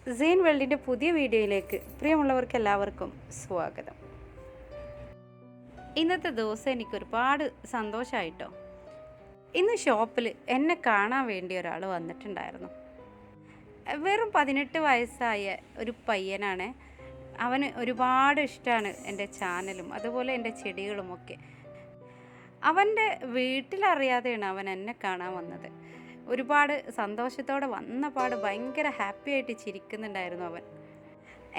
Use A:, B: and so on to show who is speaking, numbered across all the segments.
A: സെയിൻ വേൾഡിൻ്റെ പുതിയ വീഡിയോയിലേക്ക് പ്രിയമുള്ളവർക്ക് എല്ലാവർക്കും സ്വാഗതം. ഇന്നത്തെ ദിവസം എനിക്ക് ഒരുപാട് സന്തോഷമായിട്ടോ. ഇന്ന് ഷോപ്പിൽ എന്നെ കാണാൻ വേണ്ടി ഒരാൾ വന്നിട്ടുണ്ടായിരുന്നു. വെറും 18 വയസ്സായ ഒരു പയ്യനാണ്. അവന് ഒരുപാട് ഇഷ്ടമാണ് എൻ്റെ ചാനലും അതുപോലെ എൻ്റെ ചെടികളുമൊക്കെ. അവൻ്റെ വീട്ടിലറിയാതെയാണ് അവൻ എന്നെ കാണാൻ വന്നത്. ഒരുപാട് സന്തോഷത്തോടെ വന്ന പാട് ഭയങ്കര ഹാപ്പി ആയിട്ട് ചിരിക്കുന്നുണ്ടായിരുന്നു അവൻ.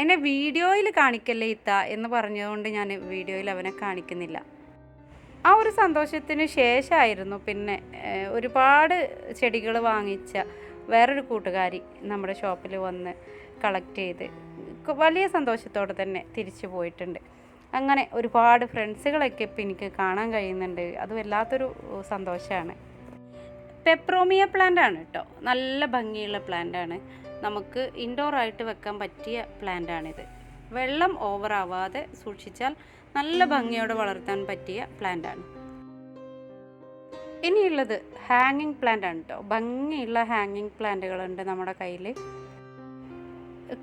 A: എന്നെ വീഡിയോയിൽ കാണിക്കല്ലേ ഇത്ത എന്ന് പറഞ്ഞതുകൊണ്ട് ഞാൻ വീഡിയോയിൽ അവനെ കാണിക്കുന്നില്ല. ആ ഒരു സന്തോഷത്തിന് ശേഷമായിരുന്നു പിന്നെ ഒരുപാട് ചെടികൾ വാങ്ങിച്ച വേറൊരു കൂട്ടുകാരി നമ്മുടെ ഷോപ്പിൽ വന്ന് കളക്ട് ചെയ്ത് വലിയ സന്തോഷത്തോടെ തന്നെ തിരിച്ചു പോയിട്ടുണ്ട്. അങ്ങനെ ഒരുപാട് ഫ്രണ്ട്സുകളൊക്കെ ഇപ്പം എനിക്ക് കാണാൻ കഴിയുന്നുണ്ട്. അത് വല്ലാത്തൊരു സന്തോഷമാണ്. പെപ്രോമിയ പ്ലാന്റ് ആണ് കേട്ടോ. നല്ല ഭംഗിയുള്ള പ്ലാന്റാണ്. നമുക്ക് ഇൻഡോറായിട്ട് വെക്കാൻ പറ്റിയ പ്ലാന്റാണിത്. വെള്ളം ഓവറാവാതെ സൂക്ഷിച്ചാൽ നല്ല ഭംഗിയോടെ വളർത്താൻ പറ്റിയ പ്ലാന്റാണ്. ഇനിയുള്ളത് ഹാങ്ങിങ് പ്ലാന്റ് ആണ് കേട്ടോ. ഭംഗിയുള്ള ഹാങ്ങിങ് പ്ലാന്റുകളുണ്ട് നമ്മുടെ കയ്യിൽ.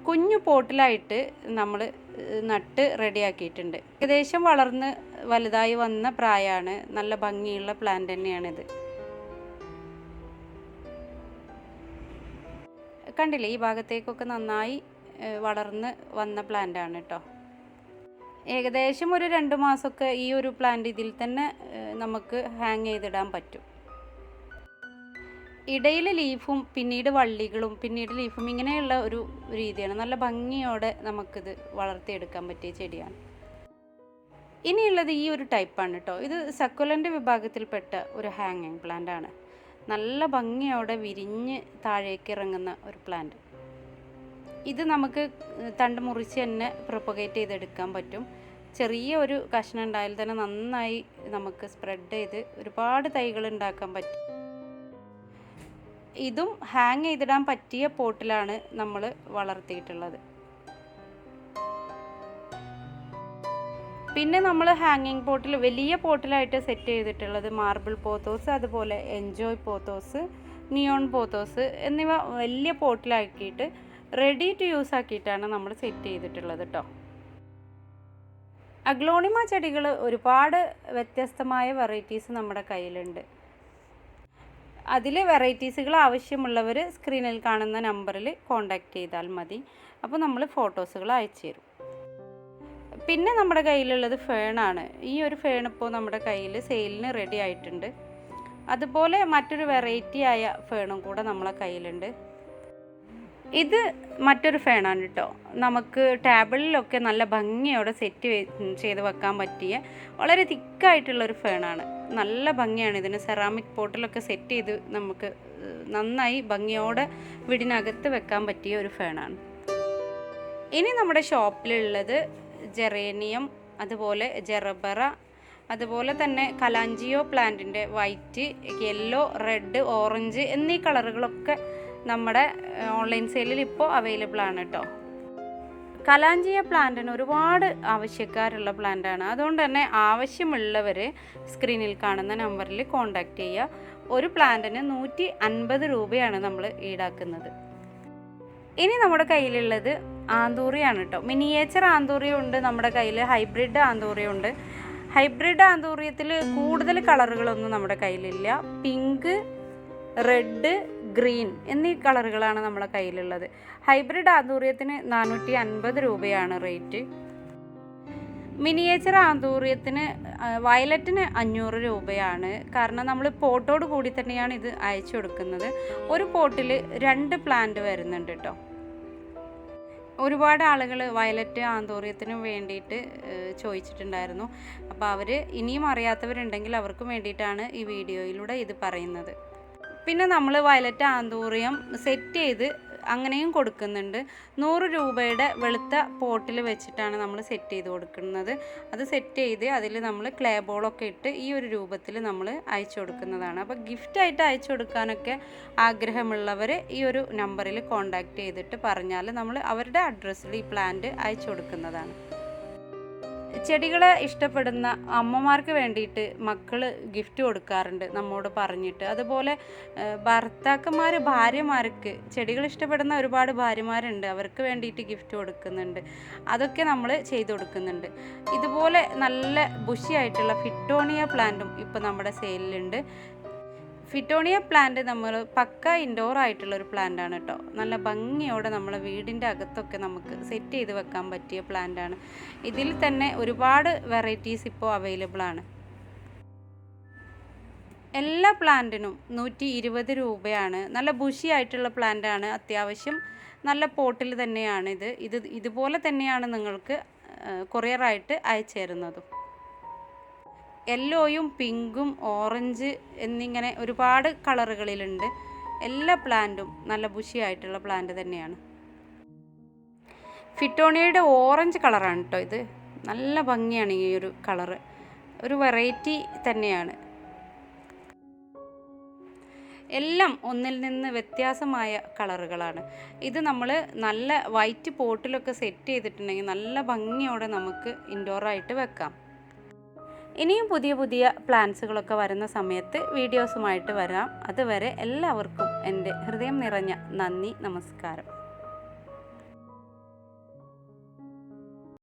A: കുഞ്ഞു പോട്ടിലായിട്ട് നമ്മൾ നട്ട് റെഡിയാക്കിയിട്ടുണ്ട്. ഏകദേശം വളർന്ന് വലുതായി വന്ന പ്രായമാണ്. നല്ല ഭംഗിയുള്ള പ്ലാന്റ് തന്നെയാണിത്. കണ്ടില്ലേ, ഈ ഭാഗത്തേക്കൊക്കെ നന്നായി വളർന്ന് വന്ന പ്ലാന്റാണ് കേട്ടോ. ഏകദേശം ഒരു 2 മാസമൊക്കെ ഈ ഒരു പ്ലാന്റ് ഇതിൽ തന്നെ നമുക്ക് ഹാങ് ചെയ്തിടാൻ പറ്റും. ഇടയിൽ ലീഫും പിന്നീട് വള്ളികളും പിന്നീട് ലീഫും ഇങ്ങനെയുള്ള ഒരു രീതിയാണ്. നല്ല ഭംഗിയോടെ നമുക്കിത് വളർത്തിയെടുക്കാൻ പറ്റിയ ചെടിയാണ്. ഇനിയുള്ളത് ഈ ഒരു ടൈപ്പാണ് കേട്ടോ. ഇത് സക്കുലൻ്റ് വിഭാഗത്തിൽപ്പെട്ട ഒരു ഹാങ്ങിങ് പ്ലാന്റ് ആണ്. നല്ല ഭംഗിയോടെ വിരിഞ്ഞ് താഴേക്ക് ഇറങ്ങുന്ന ഒരു പ്ലാന്റ്. ഇത് നമുക്ക് തണ്ട് മുറിച്ച് തന്നെ പ്രൊപ്പഗേറ്റ് ചെയ്തെടുക്കാൻ പറ്റും. ചെറിയ ഒരു കഷ്ണം ഉണ്ടായാൽ തന്നെ നന്നായി നമുക്ക് സ്പ്രെഡ് ചെയ്ത് ഒരുപാട് തൈകൾ ഉണ്ടാക്കാൻ പറ്റും. ഇതും ഹാങ് ചെയ്തിടാൻ പറ്റിയ പോട്ടിലാണ് നമ്മൾ വളർത്തിയിട്ടുള്ളത്. പിന്നെ നമ്മൾ ഹാങ്ങിങ് പോട്ടിൽ വലിയ പോട്ടിലായിട്ട് സെറ്റ് ചെയ്തിട്ടുള്ളത് മാർബിൾ പോത്തോസ്, അതുപോലെ എൻജോയ് പോത്തോസ്, നിയോൺ പോത്തോസ് എന്നിവ വലിയ പോട്ടിലാക്കിയിട്ട് റെഡി ടു യൂസ് ആക്കിയിട്ടാണ് നമ്മൾ സെറ്റ് ചെയ്തിട്ടുള്ളത് കേട്ടോ. അഗ്ലോണിമ ചെടികൾ ഒരുപാട് വ്യത്യസ്തമായ വെറൈറ്റീസ് നമ്മുടെ കയ്യിലുണ്ട്. അതിൽ വെറൈറ്റീസുകൾ ആവശ്യമുള്ളവർ സ്ക്രീനിൽ കാണുന്ന നമ്പറിൽ കോൺടാക്റ്റ് ചെയ്താൽ മതി. അപ്പോൾ നമ്മൾ ഫോട്ടോസുകൾ അയച്ചു തരും. പിന്നെ നമ്മുടെ കയ്യിലുള്ളത് ഫേണാണ്. ഈ ഒരു ഫേൺ ഇപ്പോൾ നമ്മുടെ കയ്യിൽ സെയിലിന് റെഡി ആയിട്ടുണ്ട്. അതുപോലെ മറ്റൊരു വെറൈറ്റി ആയ ഫേണും കൂടെ നമ്മളെ കയ്യിലുണ്ട്. ഇത് മറ്റൊരു ഫേണാണ് കേട്ടോ. നമുക്ക് ടേബിളിലൊക്കെ നല്ല ഭംഗിയോടെ സെറ്റ് ചെയ്ത് വെക്കാൻ പറ്റിയ വളരെ തിക്കായിട്ടുള്ളൊരു ഫേണാണ്. നല്ല ഭംഗിയാണ്. ഇതിന് സെറാമിക് പോട്ടിലൊക്കെ സെറ്റ് ചെയ്ത് നമുക്ക് നന്നായി ഭംഗിയോടെ വീടിനകത്ത് വെക്കാൻ പറ്റിയ ഒരു ഫേണാണ്. ഇനി നമ്മുടെ ഷോപ്പിലുള്ളത് ജെറേനിയം, അതുപോലെ ജെറബറ, അതുപോലെ തന്നെ കലാഞ്ചിയോ പ്ലാന്റിൻ്റെ വൈറ്റ്, യെല്ലോ, റെഡ്, ഓറഞ്ച് എന്നീ കളറുകളൊക്കെ നമ്മുടെ ഓൺലൈൻ സെയിലിൽ ഇപ്പോൾ അവൈലബിൾ ആണ് കേട്ടോ. കലാഞ്ചിയ പ്ലാന്റിന് ഒരുപാട് ആവശ്യക്കാരുള്ള പ്ലാന്റാണ്. അതുകൊണ്ട് തന്നെ ആവശ്യമുള്ളവർ സ്ക്രീനിൽ കാണുന്ന നമ്പറിൽ കോൺടാക്റ്റ് ചെയ്യുക. ഒരു പ്ലാന്റിന് 150 രൂപയാണ് നമ്മൾ ഈടാക്കുന്നത്. ഇനി നമ്മുടെ കയ്യിലുള്ളത് ആന്തൂറിയാണ് കേട്ടോ. മിനിയേച്ചർ ആന്തൂറിയം ഉണ്ട് നമ്മുടെ കയ്യിൽ, ഹൈബ്രിഡ് ആന്തൂറിയം ഉണ്ട്. ഹൈബ്രിഡ് ആന്തൂറിയത്തിൽ കൂടുതൽ കളറുകളൊന്നും നമ്മുടെ കയ്യിലില്ല. പിങ്ക്, റെഡ്, ഗ്രീൻ എന്നീ കളറുകളാണ് നമ്മുടെ കയ്യിലുള്ളത്. ഹൈബ്രിഡ് ആന്തൂറിയത്തിന് 450 രൂപയാണ് റേറ്റ്. മിനിയേച്ചർ ആന്തൂറിയത്തിന് വയലറ്റിന് 500 രൂപയാണ്. കാരണം നമ്മൾ പോട്ടോട് കൂടി തന്നെയാണ് ഇത് അയച്ചു കൊടുക്കുന്നത്. ഒരു പോട്ടിൽ 2 പ്ലാന്റ് വരുന്നുണ്ട് കേട്ടോ. ഒരുപാട് ആളുകൾ വയലറ്റ് ആന്തൂറിയത്തിനും വേണ്ടിയിട്ട് ചോദിച്ചിട്ടുണ്ടായിരുന്നു. അപ്പോൾ അവർ ഇനിയും അറിയാത്തവരുണ്ടെങ്കിൽ അവർക്ക് വേണ്ടിയിട്ടാണ് ഈ വീഡിയോയിലൂടെ ഇത് പറയുന്നത്. പിന്നെ നമ്മൾ വയലറ്റ് ആന്തൂറിയം സെറ്റ് ചെയ്ത് അങ്ങനെയും കൊടുക്കുന്നുണ്ട്. 100 രൂപയുടെ വെളുത്ത പോട്ടിൽ വെച്ചിട്ടാണ് നമ്മൾ സെറ്റ് ചെയ്ത് കൊടുക്കുന്നത്. അത് സെറ്റ് ചെയ്ത് അതിൽ നമ്മൾ ക്ലേ ബോളൊക്കെ ഇട്ട് ഈ ഒരു രൂപത്തിൽ നമ്മൾ അയച്ചു കൊടുക്കുന്നതാണ്. അപ്പോൾ ഗിഫ്റ്റായിട്ട് അയച്ചു കൊടുക്കാനൊക്കെ ആഗ്രഹമുള്ളവർ ഈ ഒരു നമ്പറിൽ കോൺടാക്റ്റ് ചെയ്തിട്ട് പറഞ്ഞാൽ നമ്മൾ അവരുടെ അഡ്രസ്സിൽ ഈ പ്ലാന്റ് അയച്ചു കൊടുക്കുന്നതാണ്. ചെടികളെ ഇഷ്ടപ്പെടുന്ന അമ്മമാർക്ക് വേണ്ടിയിട്ട് മക്കൾ ഗിഫ്റ്റ് കൊടുക്കാറുണ്ട് നമ്മോട് പറഞ്ഞിട്ട്. അതുപോലെ ഭർത്താക്കന്മാർ ഭാര്യമാർക്ക് ചെടികൾ ഇഷ്ടപ്പെടുന്ന ഒരുപാട് ഭാര്യമാരുണ്ട്, അവർക്ക് വേണ്ടിയിട്ട് ഗിഫ്റ്റ് കൊടുക്കുന്നുണ്ട്. അതൊക്കെ നമ്മൾ ചെയ്തു കൊടുക്കുന്നുണ്ട്. ഇതുപോലെ നല്ല ബുഷിയായിട്ടുള്ള ഫിറ്റോണിയ പ്ലാന്റും ഇപ്പോൾ നമ്മുടെ സെയിലിലുണ്ട്. ഫിറ്റോണിയ പ്ലാന്റ് നമ്മൾ പക്ക ഇൻഡോർ ആയിട്ടുള്ളൊരു പ്ലാന്റാണ് കേട്ടോ. നല്ല ഭംഗിയോടെ നമ്മളെ വീടിൻ്റെ അകത്തൊക്കെ നമുക്ക് സെറ്റ് ചെയ്ത് വെക്കാൻ പറ്റിയ പ്ലാന്റാണ്. ഇതിൽ തന്നെ ഒരുപാട് വെറൈറ്റീസ് ഇപ്പോൾ അവൈലബിൾ ആണ്. എല്ലാ പ്ലാന്റിനും 120 രൂപയാണ്. നല്ല ബുഷി ആയിട്ടുള്ള പ്ലാന്റാണ്, അത്യാവശ്യം നല്ല പോട്ടിൽ തന്നെയാണ് ഇതുപോലെ തന്നെയാണ് നിങ്ങൾക്ക് കൊറിയറായിട്ട് അയച്ചു തരുന്നതും. യെല്ലോയും പിങ്കും ഓറഞ്ച് എന്നിങ്ങനെ ഒരുപാട് കളറുകളിലുണ്ട്. എല്ലാ പ്ലാന്റും നല്ല ബുഷിയായിട്ടുള്ള പ്ലാന്റ് തന്നെയാണ്. ഫിറ്റോണിയയുടെ ഓറഞ്ച് കളറാണ് കേട്ടോ ഇത്. നല്ല ഭംഗിയാണ് ഈ ഒരു കളറ്, ഒരു വെറൈറ്റി തന്നെയാണ്. എല്ലാം ഒന്നിൽ നിന്ന് വ്യത്യാസമായ കളറുകളാണ്. ഇത് നമ്മൾ നല്ല വൈറ്റ് പോട്ടിലൊക്കെ സെറ്റ് ചെയ്തിട്ടുണ്ടെങ്കിൽ നല്ല ഭംഗിയോടെ നമുക്ക് ഇൻഡോറായിട്ട് വെക്കാം. ഇനിയും പുതിയ പുതിയ പ്ലാൻസുകളൊക്കെ വരുന്ന സമയത്ത് വീഡിയോസുമായിട്ട് വരാം. അതുവരെ എല്ലാവർക്കും എൻ്റെ ഹൃദയം നിറഞ്ഞ നന്ദി, നമസ്കാരം.